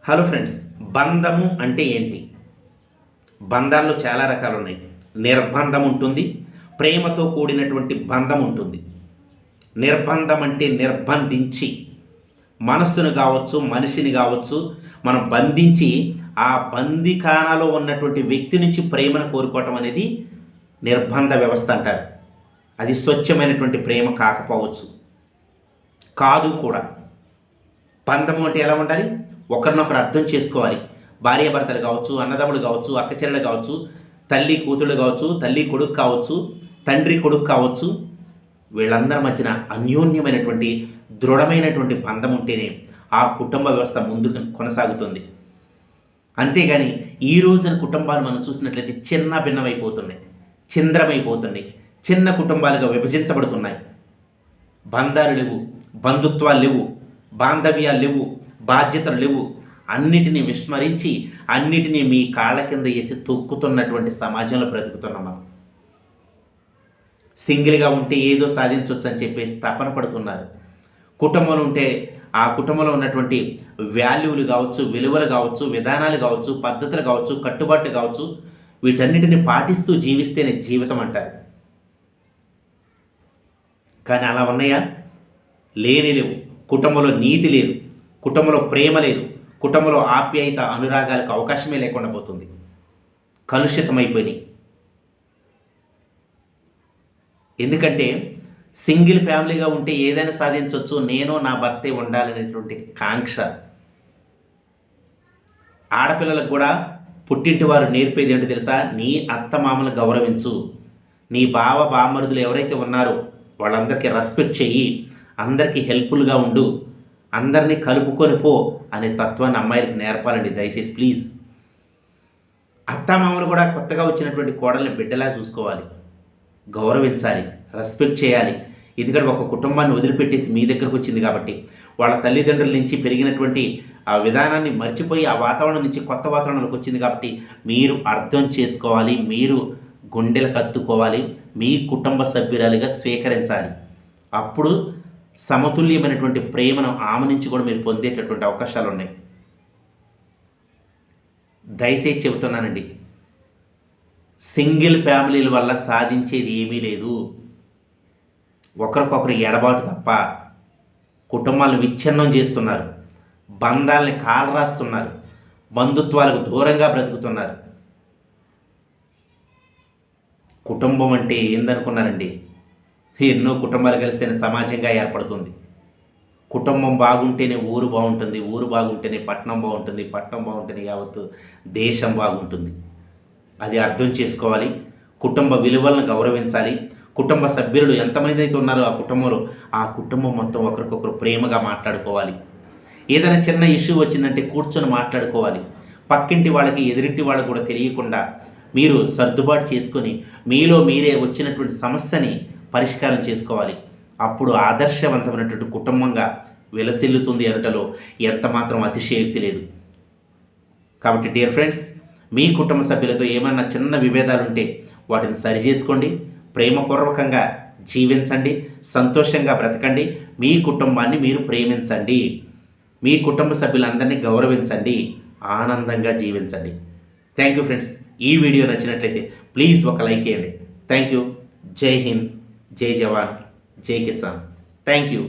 Hello friends, బంధము అంటే ఏంటి? బంధాల్లో చాలా రకాలు ఉన్నాయి. నిర్బంధం ఉంటుంది, ప్రేమతో కూడినటువంటి బంధం ఉంటుంది. నిర్బంధం అంటే నిర్బంధించి మనస్సును కావచ్చు, మనిషిని కావచ్చు, మనం బంధించి ఆ బందిఖానాలో ఉన్నటువంటి వ్యక్తి నుంచి ప్రేమను కోరుకోవటం అనేది నిర్బంధ వ్యవస్థ అంటారు. అది స్వచ్ఛమైనటువంటి ప్రేమ కాకపోవచ్చు, కాదు కూడా. బంధము అంటే ఎలా ఉండాలి? ఒకరినొకరు అర్థం చేసుకోవాలి. భార్యాభర్తలు కావచ్చు, అన్నదమ్ములు కావచ్చు, అక్కచెల్లెలు కావచ్చు, తల్లి కూతుళ్ళు కావచ్చు, తల్లి కొడుకు కావచ్చు, తండ్రి కొడుకు కావచ్చు. వీళ్ళందరి మధ్యన అన్యోన్యమైనటువంటి దృఢమైనటువంటి బంధం ఉంటేనే ఆ కుటుంబ వ్యవస్థ ముందుకు కొనసాగుతుంది. అంతేగాని ఈ రోజున కుటుంబాలు మనం చూసినట్లయితే చిన్న భిన్నమైపోతున్నాయి, చింద్రమైపోతున్నాయి, చిన్న కుటుంబాలుగా విభజించబడుతున్నాయి. బంధాలు లేవు, బంధుత్వాలు లేవు, బాంధవ్యాలు లేవు, బాధ్యతలు లేవు. అన్నిటినీ విస్మరించి అన్నిటినీ మీ కాళ్ళ కింద వేసి తొక్కుతున్నటువంటి సమాజంలో బ్రతుకుతున్నాం మనం. సింగిల్గా ఉంటే ఏదో సాధించవచ్చు అని చెప్పేసి తపన పడుతున్నారు. కుటుంబంలో ఉంటే ఆ కుటుంబంలో ఉన్నటువంటి వాల్యూలు కావచ్చు, విలువలు కావచ్చు, విధానాలు కావచ్చు, పద్ధతులు కావచ్చు, కట్టుబాట్లు కావచ్చు, వీటన్నిటిని పాటిస్తూ జీవిస్తేనే జీవితం అంటారు. కానీ అలా ఉన్నాయా? లేవు. కుటుంబంలో నీతి లేదు, కుటుంబంలో ప్రేమ లేదు, కుటుంబంలో ఆప్యాయత అనురాగాలకు అవకాశమే లేకుండా పోతుంది. కలుషితమైపోయినాయి. ఎందుకంటే సింగిల్ ఫ్యామిలీగా ఉంటే ఏదైనా సాధించవచ్చు, నేను నా భర్తే ఉండాలనేటువంటి కాంక్ష. ఆడపిల్లలకు కూడా పుట్టింటి వారు నేర్పేది ఏంటో తెలుసా? నీ అత్త మామలు గౌరవించు, నీ బావ బామరుదులు ఎవరైతే ఉన్నారో వాళ్ళందరికీ రెస్పెక్ట్ చెయ్యి, అందరికీ హెల్ప్ఫుల్గా ఉండు, అందరినీ కలుపుకొని పో అనే తత్వాన్ని అమ్మాయిలకు నేర్పాలండి దయచేసి ప్లీజ్. అత్తామామలు కూడా కొత్తగా వచ్చినటువంటి కోడల్ని బిడ్డలా చూసుకోవాలి, గౌరవించాలి, రెస్పెక్ట్ చేయాలి. ఎందుకంటే ఒక కుటుంబాన్ని వదిలిపెట్టేసి మీ దగ్గరకు వచ్చింది కాబట్టి వాళ్ళ తల్లిదండ్రుల నుంచి పెరిగినటువంటి ఆ విధానాన్ని మర్చిపోయి ఆ వాతావరణం నుంచి కొత్త వాతావరణంలోకి వచ్చింది కాబట్టి మీరు అర్థం చేసుకోవాలి, మీరు గుండెలకు అత్తుకోవాలి, మీ కుటుంబ సభ్యురాలిగా స్వీకరించాలి. అప్పుడు సమతుల్యమైనటువంటి ప్రేమను ఆమె నుంచి కూడా మీరు పొందేటటువంటి అవకాశాలు ఉన్నాయి. దయచేసి చెబుతున్నానండి, సింగిల్ ఫ్యామిలీల వల్ల సాధించేది ఏమీ లేదు. ఒకరికొకరు ఎడబాటు తప్ప. కుటుంబాలను విచ్ఛిన్నం చేస్తున్నారు, బంధాలని కాలరాస్తున్నారు, బంధుత్వాలకు దూరంగా బ్రతుకుతున్నారు. కుటుంబం అంటే ఏందనుకున్నారండి? ఎన్నో కుటుంబాలు కలిస్తేనే సమాజంగా ఏర్పడుతుంది. కుటుంబం బాగుంటేనే ఊరు బాగుంటుంది, ఊరు బాగుంటేనే పట్టణం బాగుంటుంది, పట్టణం బాగుంటేనే యావత్తు దేశం బాగుంటుంది. అది అర్థం చేసుకోవాలి. కుటుంబ విలువలను గౌరవించాలి. కుటుంబ సభ్యులు ఎంతమంది అయితే ఉన్నారో ఆ కుటుంబం మొత్తం ఒకరికొకరు ప్రేమగా మాట్లాడుకోవాలి. ఏదైనా చిన్న ఇష్యూ వచ్చిందంటే కూర్చొని మాట్లాడుకోవాలి. పక్కింటి వాళ్ళకి, ఎదురింటి వాళ్ళకి కూడా తెలియకుండా మీరు సర్దుబాటు చేసుకొని మీలో మీరే వచ్చినటువంటి సమస్యని పరిష్కారం చేసుకోవాలి. అప్పుడు ఆదర్శవంతమైనటువంటి కుటుంబంగా విలసిల్లుతుంది అనటలో ఎంత మాత్రం అతిశయోక్తి లేదు. కాబట్టి డియర్ ఫ్రెండ్స్, మీ కుటుంబ సభ్యులతో ఏమన్నా చిన్న విభేదాలు ఉంటే వాటిని సరిచేసుకోండి, ప్రేమపూర్వకంగా జీవించండి, సంతోషంగా బ్రతకండి, మీ కుటుంబాన్ని మీరు ప్రేమించండి, మీ కుటుంబ సభ్యులందరినీ గౌరవించండి, ఆనందంగా జీవించండి. Thank you friends. ఈ వీడియో నచ్చినట్లయితే ప్లీజ్ ఒక లైక్ చేయండి. Thank you. జై హింద్, జై జవాన్, జై కిసాన్. Thank you.